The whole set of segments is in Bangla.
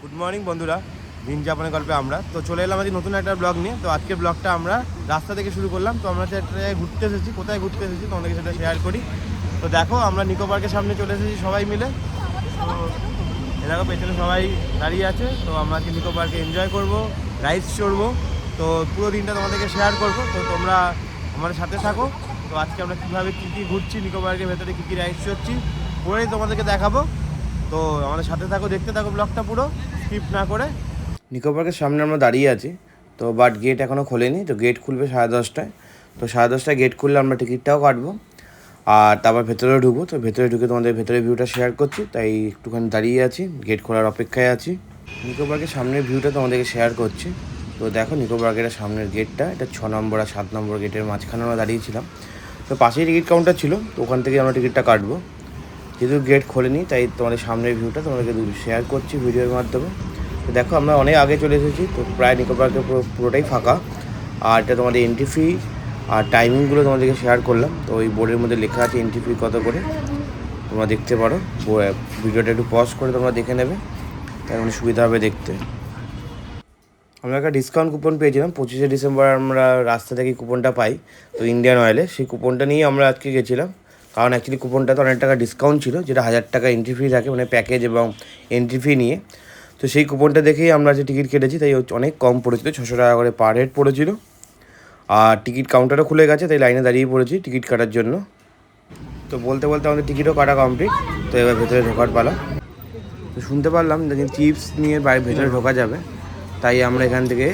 গুড মর্নিং বন্ধুরা, দিন যাপনের গল্পে আমরা তো চলে এলাম আজকে নতুন একটা ব্লগ নিয়ে। তো আজকের ব্লগটা আমরা রাস্তা থেকে শুরু করলাম। তো আমরা একটা জায়গায় ঘুরতে এসেছি, কোথায় ঘুরতে এসেছি তোমাদেরকে সেটা শেয়ার করি। তো দেখো আমরা নিকো পার্কের সামনে চলে এসেছি সবাই মিলে। তো এরকম পেছনে সবাই দাঁড়িয়ে আছে। তো আমরা আজকে নিকো পার্কে এনজয় করবো, রাইডস চড়বো। তো পুরো দিনটা তোমাদেরকে শেয়ার করবো, তো তোমরা আমাদের সাথে থাকো। তো আজকে আমরা কীভাবে কী কী ঘুরছি, নিকো পার্কের ভেতরে কী কী রাইডস চড়ছি পুরোই তোমাদেরকে দেখাবো। তো আমাদের সাথে থাকো, দেখতে থাকো ব্লগটা পুরো স্কিপ না করে। নিকো পার্কের সামনে আমরা দাঁড়িয়ে আছি, তো বাট গেট এখনও খোলেনি। তো গেট খুলবে 10:30টায়। তো 10:30টায় গেট খুললে আমরা টিকিটটাও কাটবো আর তারপর ভেতরেও ঢুকবো। তো ভেতরে ঢুকে তোমাদের ভেতরের ভিউটা শেয়ার করছি, তাই একটুখানি দাঁড়িয়ে আছি, গেট খোলার অপেক্ষায় আছি। নিকো পার্কের সামনের ভিউটা তোমাদেরকে শেয়ার করছি। তো দেখো নিকো পার্কের সামনের গেটটা, এটা 6 নম্বর আর 7 নম্বর গেটের মাঝখানে আমরা দাঁড়িয়েছিলাম। তো পাশেই টিকিট কাউন্টার ছিল, তো ওখান থেকে আমরা টিকিটটা কাটবো। যেহেতু গেট খোলেনি তাই তোমাদের সামনের ভিউটা তোমাদেরকে শেয়ার করছি ভিডিওর মাধ্যমে। তো দেখো আমরা অনেক আগে চলে এসেছি, তো প্রায় নিকো পার্কে পুরোটাই ফাঁকা। আর এটা তোমাদের এন্ট্রি ফি আর টাইমিংগুলো তোমাদেরকে শেয়ার করলাম। তো ওই বোর্ডের মধ্যে লেখা আছে এন্ট্রি ফি কত করে, তোমরা দেখতে পারো। ভিডিওটা একটু পজ করে তোমরা দেখে নেবে, তাই মানে সুবিধা হবে দেখতে। আমরা একটা ডিসকাউন্ট কুপন পেয়েছিলাম 25শে ডিসেম্বর, আমরা রাস্তা থেকে কুপনটা পাই। তো ইন্ডিয়ান অয়েলে সেই কুপনটা নিয়ে আমরা আজকে গেছিলাম, কারণ অ্যাকচুয়ালি কুপনটাতে অনেক টাকা ডিসকাউন্ট ছিল, যেটা 1000 টাকা এন্ট্রি ফি থাকে, মানে প্যাকেজ এবং এন্ট্রি ফি নিয়ে। তো সেই কুপনটা দেখেই আমরা যে টিকিট কেটেছি, তাই অনেক কম পড়েছিল, 600 টাকা করে পার হেড পড়েছিল। আর টিকিট কাউন্টারও খুলে গেছে, তাই লাইনে দাঁড়িয়ে পড়েছি টিকিট কাটার জন্য। তো বলতে বলতে আমাদের টিকিটও কাটা কমপ্লিট। তো এবার ভেতরে ঢোকার পালা। তো শুনতে পারলাম যে চিপস নিয়ে বাইরে ভেতরে ঢোকা যাবে, তাই আমরা এখান থেকে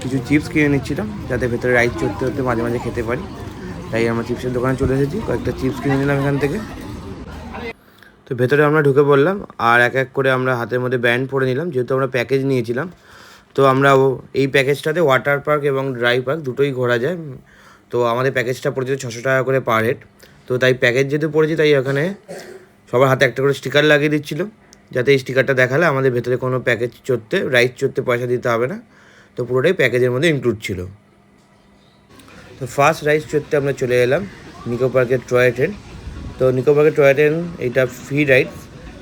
কিছু চিপস কিনে নিচ্ছিলাম, যাতে ভেতরে রাইড চড়তে চড়তে মাঝে মাঝে খেতে পারি। তাই আমরা চিপসের দোকানে চলে এসেছি, কয়েকটা চিপস কিনে নিলাম এখান থেকে। তো ভেতরে আমরা ঢুকে পড়লাম, আর এক এক করে আমরা হাতের মধ্যে ব্যান্ড পরে নিলাম, যেহেতু আমরা প্যাকেজ নিয়েছিলাম। তো আমরা এই প্যাকেজটাতে ওয়াটার পার্ক এবং ড্রাই পার্ক দুটোই ঘোরা যায়। তো আমাদের প্যাকেজটা পড়েছে 600 টাকা করে পার হেড। তো তাই প্যাকেজ যেহেতু পড়েছি, তাই ওখানে সবার হাতে একটা করে স্টিকার লাগিয়ে দিচ্ছিলো, যাতে এই স্টিকারটা দেখালে আমাদের ভেতরে কোনো প্যাকেজ চড়তে, রাইড চড়তে পয়সা দিতে হবে না। তো পুরোটাই প্যাকেজের মধ্যে ইনক্লুড ছিল। তো ফার্স্ট রাইড চড়তে আমরা চলে এলাম নিকো পার্কের টয় ট্রেন। তো নিকো পার্কের টয় ট্রেন এইটা ফ্রি রাইড।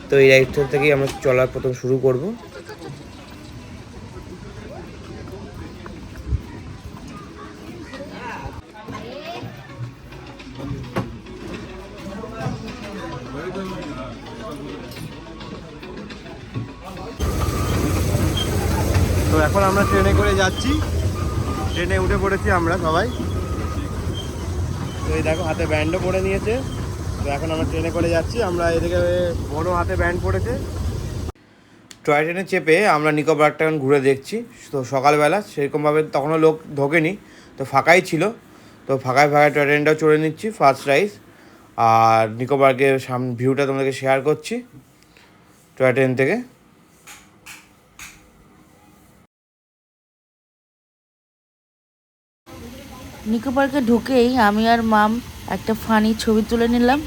তো এই রাইডটা থেকেই আমরা চলার প্রথম শুরু করব। তো এখন আমরা ট্রেনে করে যাচ্ছি, ট্রেনে উঠে পড়েছি আমরা সবাই। তো এই দেখো হাতে ব্যান্ডও পরে নিয়েছে। তো এখন আমরা ট্রেনে করে যাচ্ছি, আমরা এদিকে বড় হাতে ব্যান্ড পড়েছে। টয় ট্রেনে চেপে আমরা নিকো পার্কটা এখন ঘুরে দেখছি। তো সকালবেলা সেরকমভাবে তখনও লোক ঢোকেনি, তো ফাঁকাই ছিল। তো ফাঁকায় ফাঁকায় টয় ট্রেনটাও চড়ে নিচ্ছি ফার্স্ট রাইড। আর নিকো পার্কের ভিউটা তোমাদেরকে শেয়ার করছি টয় ট্রেন থেকে। নিকো পার্কে ঢুকেই আমি আর মাম একটা ফানি ছবি তুলে নিলাম।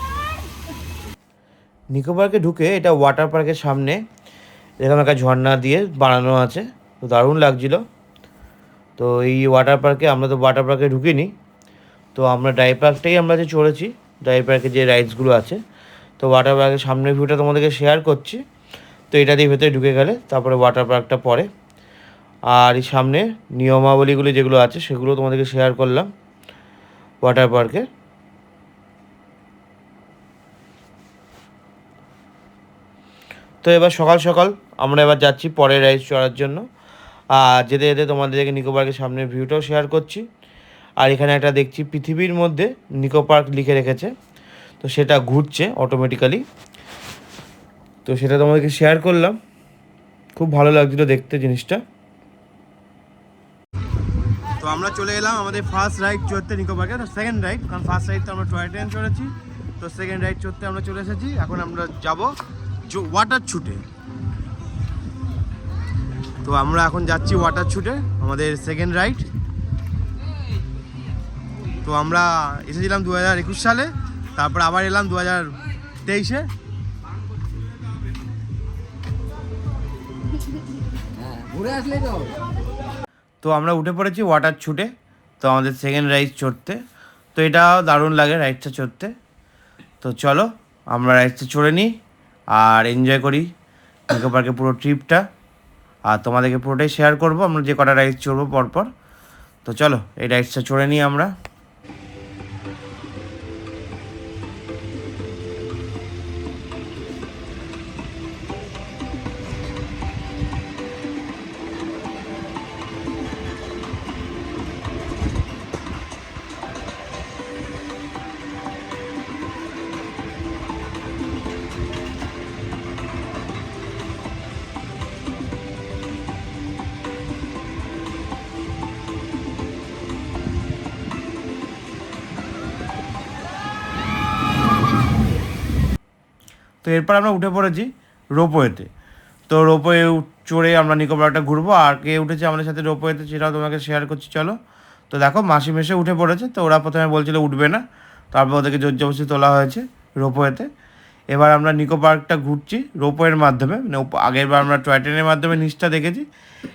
নিকো পার্কে ঢুকে, এটা ওয়াটার পার্কের সামনে, এরকম একটা ঝর্ণা দিয়ে বানানো আছে, তো দারুণ লাগছিলো। তো এই ওয়াটার পার্কে আমরা তো ওয়াটার পার্কে ঢুকিনি, তো আমরা ড্রাই পার্কটাই আমরা যে চড়েছি, ড্রাই পার্কে যে রাইডসগুলো আছে। তো ওয়াটার পার্কের সামনের ভিউটা তোমাদেরকে শেয়ার করছি। তো এটা দিয়ে ভেতরে ঢুকে গেলে তারপরে ওয়াটার পার্কটা পড়ে। আর এই সামনে নিয়মাবলীগুলি যেগুলো আছে সেগুলো তোমাদেরকে শেয়ার করলাম ওয়াটার পার্কে। তো এবার সকাল সকাল আমরা এবার যাচ্ছি পরের রাইড চড়ার জন্য। আর যেতে যেতে তোমাদেরকে নিকো পার্কের সামনের ভিউটাও শেয়ার করছি। আর এখানে একটা দেখছি পৃথিবীর মধ্যে নিকো পার্ক লিখে রেখেছে, তো সেটা ঘুরছে অটোমেটিক্যালি। তো সেটা তোমাদেরকে শেয়ার করলাম, খুব ভালো লাগছিলো দেখতে জিনিসটা। তো আমরা চলে এলাম আমাদের ফার্স্ট রাইড চড়তে নিকো পার্কে, তো সেকেন্ড রাইড, কারণ ফার্স্ট রাইড তো আমরা টয় ট্রেন চড়েছি। তো সেকেন্ড রাইড চড়তে আমরা চলে এসেছি। এখন আমরা যাব ওয়াটার ছুটে। তো আমরা এখন যাচ্ছি ওয়াটার ছুটে, আমাদের সেকেন্ড রাইড। তো আমরা এসেছিলাম 2021 সালে, তারপর আবার এলাম 2023-এ। তো আমরা উঠে পড়েছি ওয়াটার ছুটে, তো আমাদের সেকেন্ড রাইড চড়তে। তো এটাও দারুণ লাগে রাইডটা চড়তে। তো চলো আমরা রাইডটা চড়ে নিই আর এনজয় করি নিকো পার্কের পুরো ট্রিপটা। আর তোমাদেরকে পুরোটাই শেয়ার করবো আমরা যে কটা রাইডস চড়বো পরপর। তো চলো এই রাইডসটা চড়ে নিই আমরা। তো এরপর আমরা উঠে পড়েছি রোপওয়েতে। তো রোপওয়ে চড়ে আমরা নিকো পার্কটা ঘুরবো। আর কে উঠেছে আমাদের সাথে রোপওয়েতে সেটাও তোমাকে শেয়ার করছি চলো। তো দেখো মাসি মেশে উঠে পড়েছে। তো ওরা প্রথমে বলছিল উঠবে না, তারপর ওদেরকে জোর জবরদস্তি তোলা হয়েছে রোপওয়েতে। এবার আমরা নিকো পার্কটা ঘুরছি রোপওয়ের মাধ্যমে, মানে আগের বার আমরা টয় ট্রেনের মাধ্যমে নিচটা দেখেছি,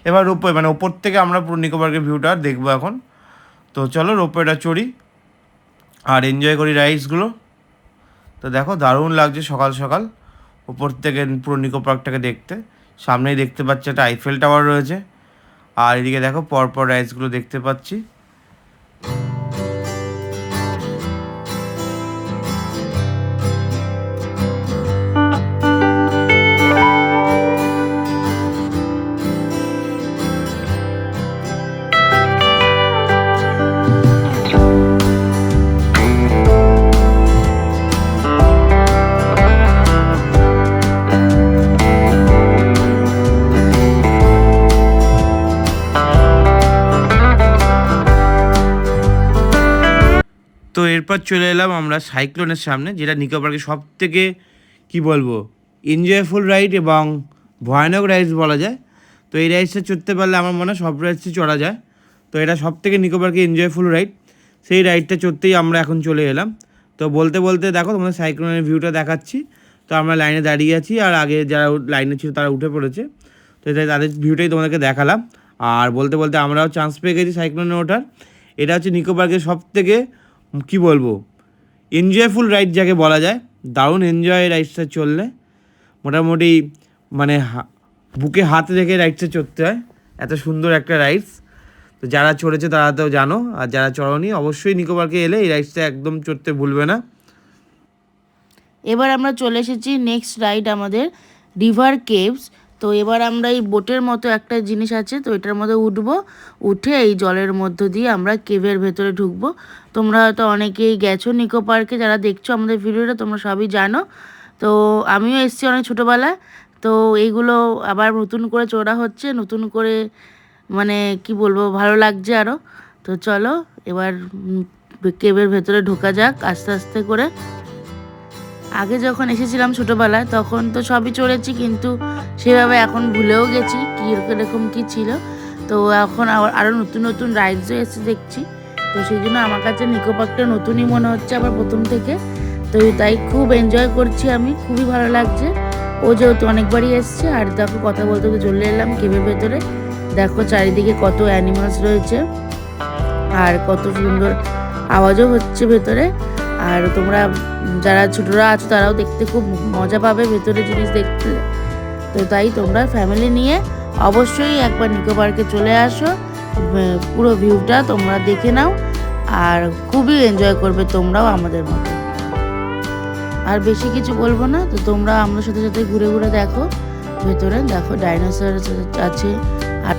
এবার রোপওয়ে মানে ওপর থেকে আমরা পুরো নিকো পার্কের ভিউটা দেখবো এখন। তো চলো রোপওয়েটা চড়ি আর এনজয় করি রাইডসগুলো। তো দেখো দারুণ লাগছে সকাল সকাল উপর থেকে পুরো নিকো পার্কটাকে দেখতে। সামনেই দেখতে পাচ্ছি একটা আইফেল টাওয়ার রয়েছে, আর এদিকে দেখো পরপর রাইডসগুলো দেখতে পাচ্ছি। তো এরপর চলে এলাম আমরা সাইক্লোনের সামনে, যেটা নিকো পার্কের সব থেকে কী বলবো এনজয়ফুল রাইড এবং ভয়ানক রাইডস বলা যায়। তো এই রাইডসটা চড়তে পারলে আমার মনে হয় সব রাইডসই চড়া যায়। তো এটা সব থেকে নিকো পার্কে এনজয়ফুল রাইড, সেই রাইডটা চড়তেই আমরা এখন চলে এলাম। তো বলতে বলতে দেখো তোমাদের সাইক্লোনের ভিউটা দেখাচ্ছি। তো আমরা লাইনে দাঁড়িয়ে আছি, আর আগে যারা লাইনে ছিল তারা উঠে পড়েছে। তো এটা তাদের ভিউটাই তোমাদেরকে দেখালাম। আর বলতে বলতে আমরাও চান্স পেয়ে গেছি সাইক্লোনে ওঠার। এটা হচ্ছে নিকো পার্কের সব থেকে কী বলবো এনজয়ফুল রাইড যাকে বলা যায়। দারুণ এনজয় রাইডসটা চললে, মোটামুটি মানে বুকে হাত রেখে রাইডসটা চড়তে হয়, এত সুন্দর একটা রাইডস। তো যারা চড়েছে তারা তো জানো, আর যারা চড়নি অবশ্যই নিকো পার্কে এলে এই রাইডসটা একদম চড়তে ভুলবে না। এবার আমরা চলে এসেছি নেক্সট রাইড আমাদের রিভার কেভস। তো এবার আমরা এই বোটের মতো একটা জিনিস আছে, তো এটার মধ্যে উঠবো, উঠে এই জলের মধ্য দিয়ে আমরা কেভের ভেতরে ঢুকবো। তোমরা হয়তো অনেকেই গেছো নিকো পার্কে, যারা দেখছো আমাদের ভিডিওটা তোমরা সবই জানো। তো আমিও এসেছি অনেক ছোটোবেলায়। তো এইগুলো আবার নতুন করে চড়া হচ্ছে, নতুন করে মানে কি বলবো ভালো লাগছে আরও। তো চলো এবার কেভের ভেতরে ঢোকা যাক আস্তে আস্তে করে। আগে যখন এসেছিলাম ছোটোবেলায় তখন তো সবই চড়েছি, কিন্তু সেভাবে এখন ভুলেও গেছি কীরকম কী ছিল। তো এখন আরও নতুন নতুন রাইডসও এসে দেখছি। তো সেই জন্য আমার কাছে নিকো পার্কটা নতুনই মনে হচ্ছে আবার প্রথম থেকে। তো তাই খুব এনজয় করছি আমি, খুবই ভালো লাগছে। ও যেহেতু অনেকবারই এসছে। আর দেখো কথা বলতে চলে এলাম কেভের ভেতরে। দেখো চারিদিকে কত অ্যানিমালস রয়েছে আর কত সুন্দর আওয়াজও হচ্ছে ভেতরে। আর তোমরা যারা ছোটরা আছো তারাও দেখতে খুব মজা পাবে ভেতরে জিনিস দেখতে। তো তাই তোমরা ফ্যামিলি নিয়ে অবশ্যই একবার নিকো পার্কে চলে আসো, পুরো ভিউটা তোমরা দেখে নাও আর খুবই এনজয় করবে তোমরাও আমাদের মতো। আর বেশি কিছু বলবো না, তো তোমরা আমার সাথে সাথে ঘুরে ঘুরে দেখো ভেতরে। দেখো ডাইনোসর আছে। আর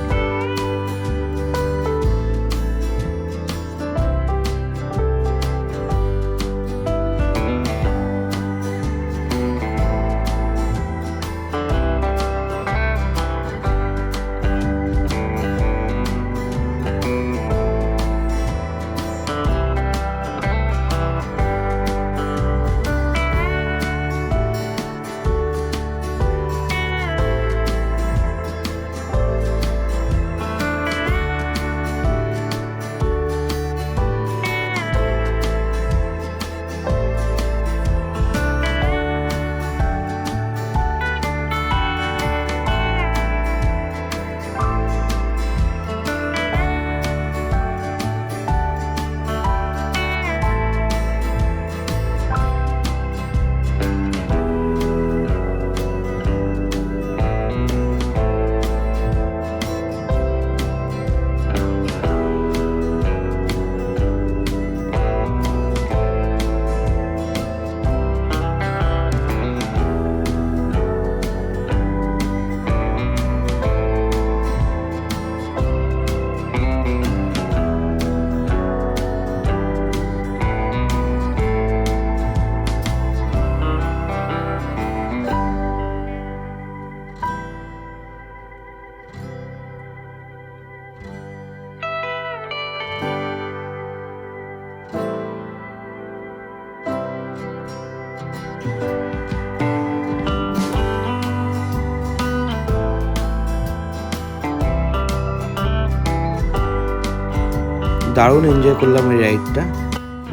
দারুণ এনজয় করলাম এই রাইডটা,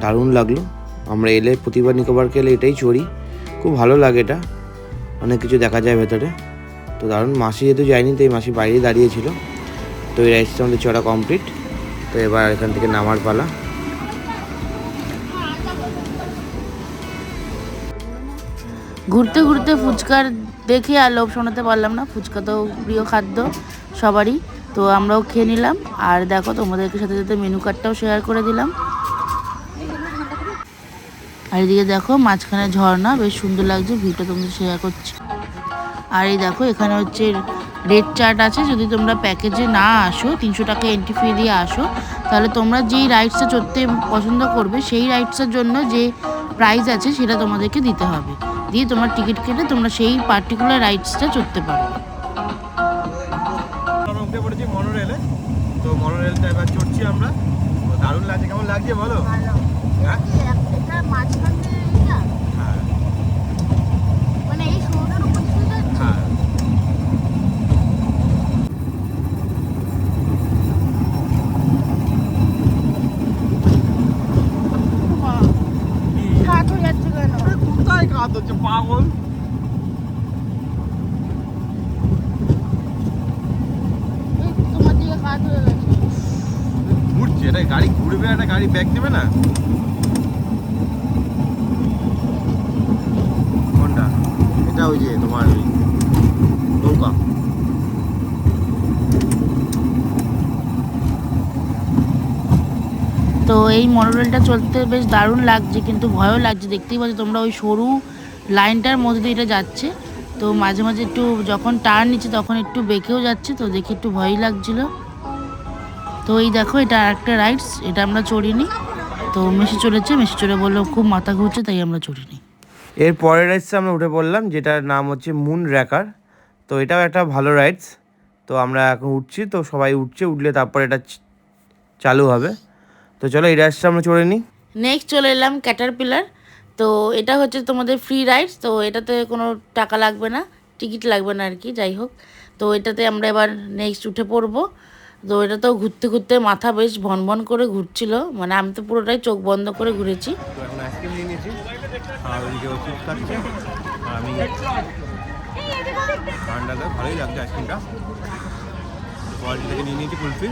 দারুণ লাগলো। আমরা এলে প্রতিবার নিকো পার্কে এলে এটাই চড়ি, খুব ভালো লাগে এটা, অনেক কিছু দেখা যায় ভেতরে। তো দারুণ, মাসি যেহেতু যায়নি তো এই মাসি বাইরেই দাঁড়িয়েছিল। তো এই রাইডসটা আমাদের চড়া কমপ্লিট। তো এবার এখান থেকে নামার পালা। ঘুরতে ঘুরতে ফুচকার দেখে আর লোভ শোনাতে পারলাম না, ফুচকা তো প্রিয় খাদ্য সবারই। তো আমরাও খেয়ে নিলাম। আর দেখো তোমাদেরকে সাথে সাথে মেনু কার্ডটাও শেয়ার করে দিলাম। আর এদিকে দেখো মাঝখানে ঝর্ণা, বেশ সুন্দর লাগছে, ভিউটা তোমাদের শেয়ার করছি। আর এই দেখো এখানে হচ্ছে রেড চার্ট আছে, যদি তোমরা প্যাকেজে না আসো, 300 টাকা এন্ট্রি ফি দিয়ে আসো, তাহলে তোমরা যেই রাইডসটা চড়তে পছন্দ করবে সেই রাইডসের জন্য যে প্রাইস আছে সেটা তোমাদেরকে দিতে হবে, দিয়ে তোমার টিকিট কেটে তোমরা সেই পার্টিকুলার রাইডসটা চড়তে পারো। আমরা উঠে পড়েছি মনোরেলে। তো মনোরেলটা এবার চড়ছি আমরা। দারুণ লাগছে, কেমন লাগছে বলো? হ্যাঁ কোথায় কাজ হচ্ছে পাগল? ঘুরছে, এটা গাড়ি ঘুরবে, একটা গাড়ি ব্যাক দেবে না। কোনটা? এটা ওই যে তোমার ওই নৌকা। তো এই মনোরেলটা চলতে বেশ দারুণ লাগছে, কিন্তু ভয়ও লাগছে। দেখতেই পাচ্ছ তোমরা ওই সরু লাইনটার মধ্যে দিয়ে এটা যাচ্ছে। তো মাঝে মাঝে একটু যখন টার্ন নিচ্ছে তখন একটু বেঁকেও যাচ্ছে, তো দেখে একটু ভয়ই লাগছিল। তো এই দেখো এটা আরেকটা রাইডস, এটা আমরা চড়িনি। তো মেসে চড়েছে, মেসে চড়ে বললো খুব মাথা ঘুরছে, তাই আমরা চড়িনি। এর পরের রাইডসে আমরা উঠে পড়লাম, যেটার নাম হচ্ছে মুন র্যাকার। তো এটাও একটা ভালো রাইডস। তো আমরা এখন উঠছি, তো সবাই উঠছে, উঠলে তারপর এটা চালু হবে। তো চলো এই রাইডসটা আমরা চড়ে নিই। নেক্সট চলে এলাম ক্যাটারপিলার। তো এটা হচ্ছে তোমাদের ফ্রি রাইডস, তো এটাতে কোনো টাকা লাগবে না, টিকিট লাগবে না আর কি, যাই হোক। তো এটাতে আমরা এবার নেক্সট উঠে পড়বো। তো এটা তো ঘুরতে ঘুরতে মাথা বেশ ভন ভন করে ঘুরছিল, মানে আমি তো পুরোটাই চোখ বন্ধ করে ঘুরেছি। তো এখন আইসক্রিম নিয়ে নিয়েছি, আর ওইদিকে ও চিপস খাচ্ছে, আর আমি ঠান্ডাতে ভালোই লাগছে আইসক্রিমটা। কোয়ালিটি থেকে নিয়ে নিয়েছি কুলফি,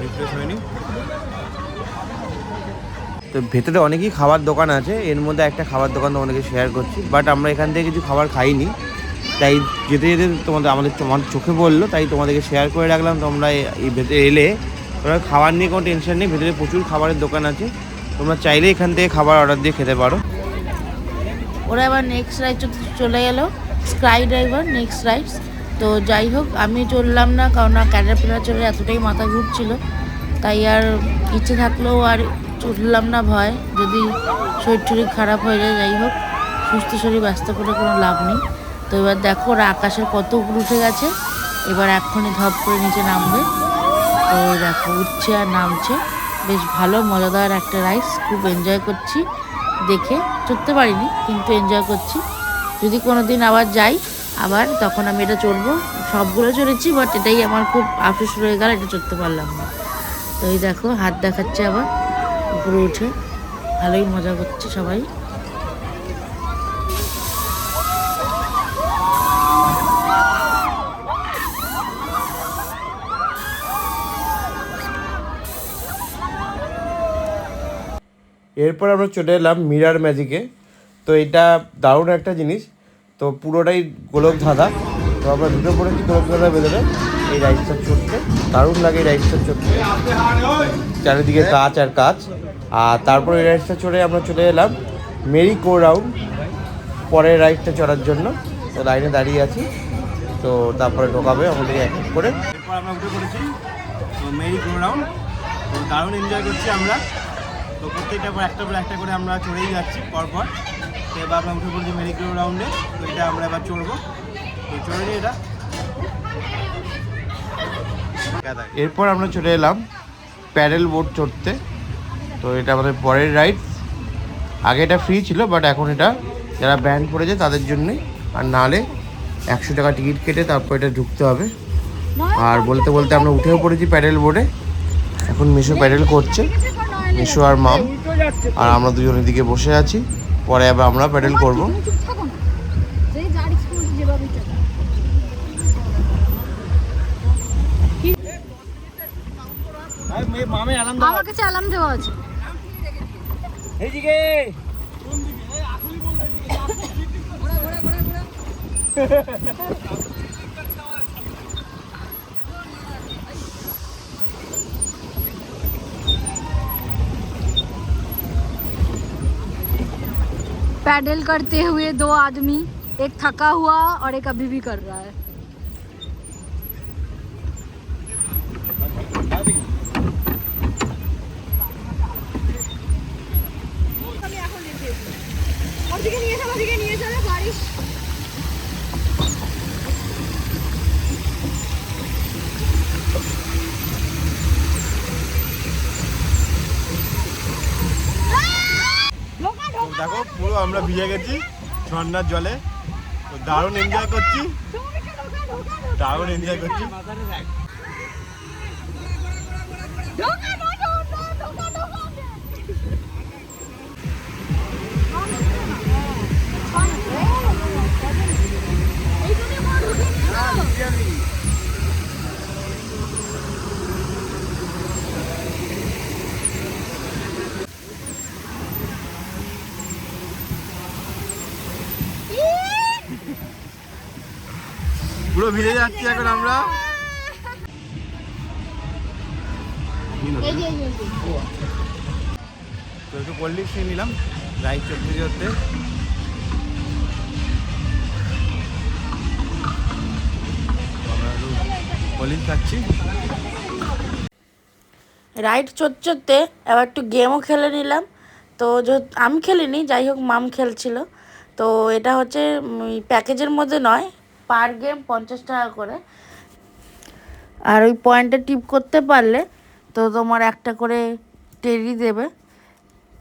রিফ্রেশ হয়নি। তো ভেতরে অনেকই খাবার দোকান আছে, এর মধ্যে একটা খাবার দোকান তোমাদেরকে শেয়ার করছি, বাট আমরা এখান থেকে কিছু খাবার খাইনি, তাই যেতে যেতে তোমার চোখে পড়লো, তাই তোমাদেরকে শেয়ার করে রাখলাম। তোমরা এই ভেতরে এলে তোমরা খাবার নিয়ে কোনো টেনশন নেই, ভেতরে প্রচুর খাবারের দোকান আছে, তোমরা চাইলে এখান থেকে খাবার অর্ডার দিয়ে খেতে পারো। ওরা এবার নেক্সট রাইড চলে গেল, স্কাই ড্রাইভার নেক্সট রাইডস। তো যাই হোক আমি চললাম না, কারণ ক্যাটারপিলার চলে এতটাই মাথা ঘুরছিল, তাই আর ইচ্ছে থাকলেও আর চললাম না, ভয় যদি শরীর টরীর খারাপ হয়ে যায়। যাই হোক সুস্থ শরীর ব্যস্ত করে কোনো লাভ নেই। তো এবার দেখো ওরা আকাশের কত উপর উঠে গেছে, এবার এক্ষুনি ধপ করে নিচে নামবে। তো দেখো উঠছে আর নামছে, বেশ ভালো মজাদার একটা রাইডস, খুব এনজয় করছি দেখে। চড়তে পারিনি কিন্তু এনজয় করছি, যদি কোনো দিন আবার যাই আবার তখন আমি এটা চড়বো। সবগুলো চড়েছি, বাট এটাই আমার খুব আফসোস রয়ে গেল, এটা চড়তে পারলাম না। তো এই দেখো হাত দেখাচ্ছে আবার উপরে উঠে, ভালোই মজা করছে সবাই। এরপর আমরা চলে এলাম মিরার ম্যাজিকে। তো এটা দারুণ একটা জিনিস, তো পুরোটাই গোলক ধাঁধা। তো আমরা ঢুকে পড়েছি গোলক ধাঁধার ভেতরে এই রাইডসটা চড়তে, দারুণ লাগে এই রাইডসটা চড়তে, চারিদিকে কাচ আর কাচ। আর তারপর এই রাইডসটা চড়ে আমরা চলে এলাম মেরি গো রাউন্ড, পরের রাইডটা চড়ার জন্য। তো লাইনে দাঁড়িয়ে আছি, তো তারপরে ঢোকাবে আমাদের এক এক করে। এরপর আমরা উঠে পড়েছি তো মেরি গো রাউন্ড, তো দারুণ এনজয় করছি আমরা। তো প্রত্যেকটা পর একটা পর একটা করে আমরা চড়েই যাচ্ছি পরপর। তো এবার আমরা উঠে পড়ছি মেরি গো রাউন্ডে, তো এটা আমরা এবার চড়বো। তো চড়ে নিই এটা। এরপর আমরা চলে এলাম প্যাডেল বোট চড়তে। তো এটা আমাদের পরের রাইড, আগে এটা ফ্রি ছিল, বাট এখন এটা যারা ব্যান্ড পড়েছে তাদের জন্যই, আর নাহলে 100 টাকা টিকিট কেটে তারপর এটা ঢুকতে হবে। আর বলতে বলতে আমরা উঠেও পড়েছি প্যাডেল বোর্ডে। এখন মিশু প্যাডেল করছে, মিশু আর মাম, আর আমরা দুজন এদিকে বসে আছি। পরে আবার আমরা প্যাডেল করব। আমার কাছে অ্যালার্ম দেওয়া আছে। এইদিকে पैडल करते हुए दो आदमी, एक थका हुआ और एक अभी भी कर रहा है। দেখো পুরো আমরা ভিজে গেছি ঝর্ণার জলে, তো দারুণ এনজয় করছি, দারুণ এনজয় করছি। পুরো ভিজে যাচ্ছি এখন আমরা। তো একটু কোল্ড ড্রিঙ্কস নিয়ে নিলাম রাইড চলতে চলতে। আমরা একটু কোল্ড ড্রিঙ্কস খাচ্ছি। রাইড চড়তে এবার একটু গেমও খেলে নিলাম। তো আমি খেলিনি, যাই হোক মাম খেলছিল। তো এটা হচ্ছে প্যাকেজের মধ্যে নয়, পার গেম 50 টাকা করে। আর ওই পয়েন্টে টিপ করতে পারলে তো তোমার একটা করে টেরি দেবে,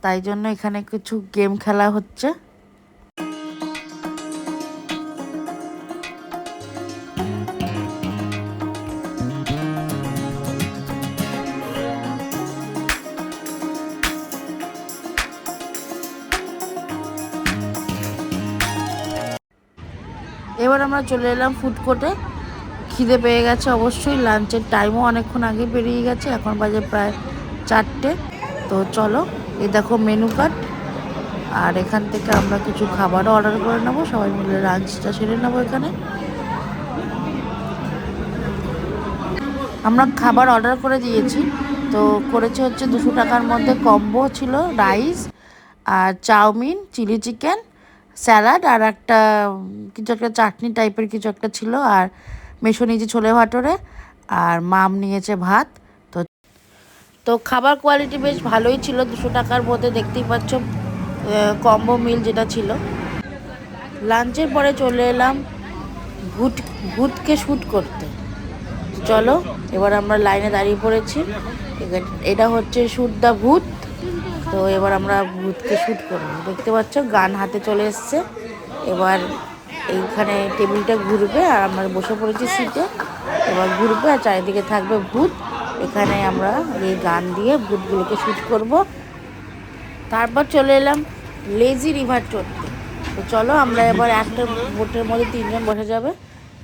তাই জন্য এখানে কিছু গেম খেলা হচ্ছে। এবার আমরা চলে এলাম ফুড কোর্টে। খিদে পেয়ে গেছে অবশ্যই, লাঞ্চের টাইমও অনেকক্ষণ আগে পেরিয়ে গেছে, এখন বাজে প্রায় 4টে। তো চলো, এই দেখো মেনু কার্ড, আর এখান থেকে আমরা কিছু খাবারও অর্ডার করে নেবো, সবাই মিলে লাঞ্চটা সেরে নেবো। এখানে আমরা খাবার অর্ডার করে দিয়েছি। তো করেছে হচ্ছে 200 টাকার মধ্যে কম্বো ছিল, রাইস আর চাউমিন, চিলি চিকেন, স্যালাড আর একটা কিছু একটা চাটনি টাইপের কিছু একটা ছিল, আর মেশো নিয়েছে ছোলে ভাটোরে, আর মাম নিয়েছে ভাত। তো খাবার কোয়ালিটি বেশ ভালোই ছিল, 200 টাকার মধ্যে দেখতেই পাচ্ছ কম্বো মিল যেটা ছিল। লাঞ্চের পরে চলে এলাম ভূতকে শ্যুট করতে। চলো, এবার আমরা লাইনে দাঁড়িয়ে পড়েছি। এটা হচ্ছে শ্যুট দ্য ভূত। তো এবার আমরা ভূতকে শ্যুট করবো। দেখতে পাচ্ছ গান হাতে চলে এসছে। এবার এইখানে টেবিলটা ঘুরবে আর আমরা বসে পড়েছি সিটে। এবার ঘুরবে আর চারিদিকে থাকবে ভূত। এখানে আমরা এই গান দিয়ে ভূতগুলোকে শ্যুট করব। তারপর চলে এলাম লেজি রিভার চড়তে। তো চলো, আমরা এবার একটা বোটের মধ্যে 3 জন বসে যাবে।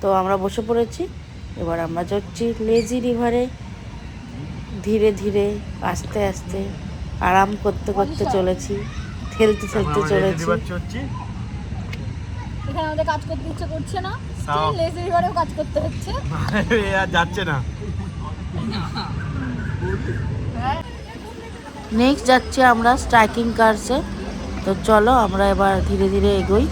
তো আমরা বসে পড়েছি। এবার আমরা চড়ছি লেজি রিভারে, ধীরে ধীরে আস্তে আস্তে আরাম করতে করতে চলেছি, ঠেলতে ঠেলতে চলেছি। এখানে আমাদের কাজ করতে ইচ্ছে করছে না, স্টিল লেজি রিভারেও কাজ করতে হচ্ছে। আর যাচ্ছে না। নেক্সট যাচ্ছি আমরা স্ট্রাইকিং কার্সে। তো চলো, আমরা এবার ধীরে ধীরে এগোই।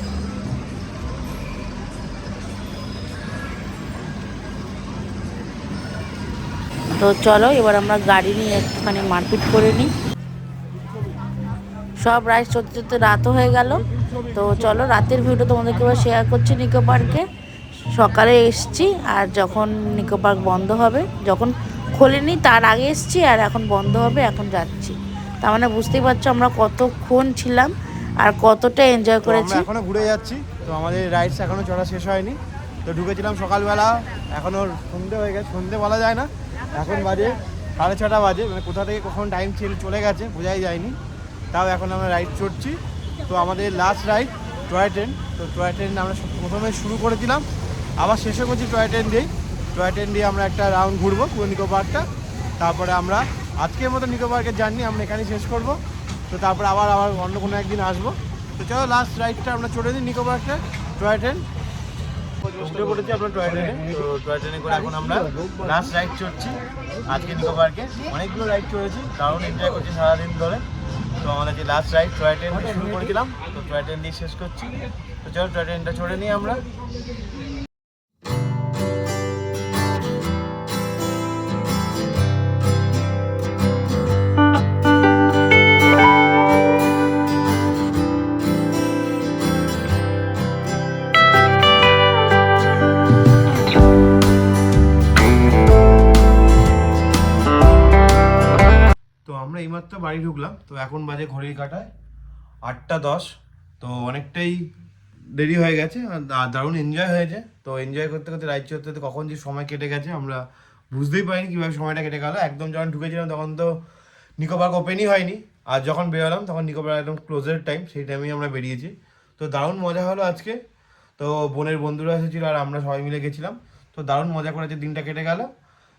তো চলো, এবার আমরা গাড়ি নিয়ে একটুখানি মারপিট করে নিই। সব রাইড চড়তে চড়তে রাতও হয়ে গেল। তো চলো, রাতের ভিউটা তোমাদেরকে এবার শেয়ার করছি নিকো পার্কে। সকালে এসছি, আর যখন নিকো পার্ক বন্ধ হবে, যখন খোলেনি তার আগে এসছি, আর এখন বন্ধ হবে, এখন যাচ্ছি। তার মানে বুঝতেই পারছো আমরা কতক্ষণ ছিলাম আর কতটা এনজয় করেছি। আমরা এখনো ঘুরে যাচ্ছি। তো আমাদের রাইডস এখনো চড়া শেষ হয়নি। তো ঢুকেছিলাম সকালবেলা, এখনো সন্ধে হয়ে গেছে, সন্ধে বলা যায় না, এখন বাজে 6:30 বাজে, মানে কোথা থেকে কখন টাইম চলে গেছে বোঝাই যায়নি। তাও এখন আমরা রাইড চড়ছি। তো আমাদের লাস্ট রাইড টয় ট্রেন। তো টয় ট্রেন আমরা প্রথমে শুরু করেছিলাম, আবার শেষও করছি টয় ট্রেন দিয়েই। টয় ট্রেন দিয়ে আমরা একটা রাউন্ড ঘুরবো পুরো নিকো পার্কটা। তারপরে আমরা আজকের মতো নিকো পার্কের জার্নি আমরা এখানেই শেষ করব। তো তারপরে আবার অন্য কোনো একদিন আসবো। তো চলো লাস্ট রাইডটা আমরা চড়ে দিই নিকো পার্কটা, টয় ট্রেন। উঠে পড়েছি আপনার টয় ট্রেনে। তো টয় ট্রেনে করে এখন আমরা লাস্ট রাইড চড়ছি আজকে নিকো পার্কে। অনেকগুলো রাইড চড়েছি, দারুণ এনজয় করছি সারাদিন ধরে। তো আমাদের যে লাস্ট রাইড টয় ট্রেন শুরু করেছিলাম, তো টয় ট্রেন দিয়ে শেষ করছি। তো চলো টয় ট্রেনটা চড়ে নিই আমরা। তো আমরা এইমাত্র বাড়ি ঢুকলাম। তো এখন বাজে ঘড়ির কাঁটায় 8:10। তো অনেকটাই দেরি হয়ে গেছে আর দারুণ এনজয় হয়েছে। তো এনজয় করতে করতে রাইড চড়তে করতে কখন যে সময় কেটে গেছে আমরা বুঝতেই পারিনি কীভাবে সময়টা কেটে গেল। একদম যখন ঢুকেছিলাম তখন তো নিকো পার্ক ওপেনই হয়নি, আর যখন বেরোলাম তখন নিকো পার্ক একদম ক্লোজের টাইম, সেই টাইমেই আমরা বেরিয়েছি। তো দারুণ মজা হলো আজকে। তো বোনের বন্ধুরা এসেছিলো আর আমরা সবাই মিলে গেছিলাম। তো দারুণ মজা করে যে দিনটা কেটে গেল।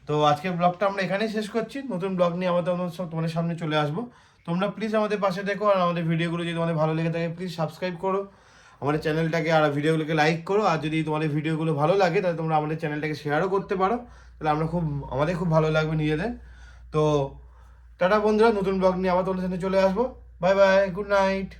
তো আজকের ব্লগটা আমরা এখানেই শেষ করছি। নতুন ব্লগ নিয়ে আমাদের তোমাদের সামনে চলে আসবো। তোমরা প্লিজ আমাদের পাশে দেখো, আর আমাদের ভিডিওগুলো যদি তোমাদের ভালো লেগে থাকে প্লিজ সাবস্ক্রাইব করো আমাদের চ্যানেলটাকে, আর ভিডিওগুলোকে লাইক করো। আর যদি তোমাদের ভিডিওগুলো ভালো লাগে তাহলে তোমরা আমাদের চ্যানেলটাকে শেয়ারও করতে পারো, তাহলে আমাদের খুব ভালো লাগবে নিজেদের। তো টাটা বন্ধুরা, নতুন ব্লগ নিয়ে আবার তোমাদের সামনে চলে আসবো। Bye bye, good night.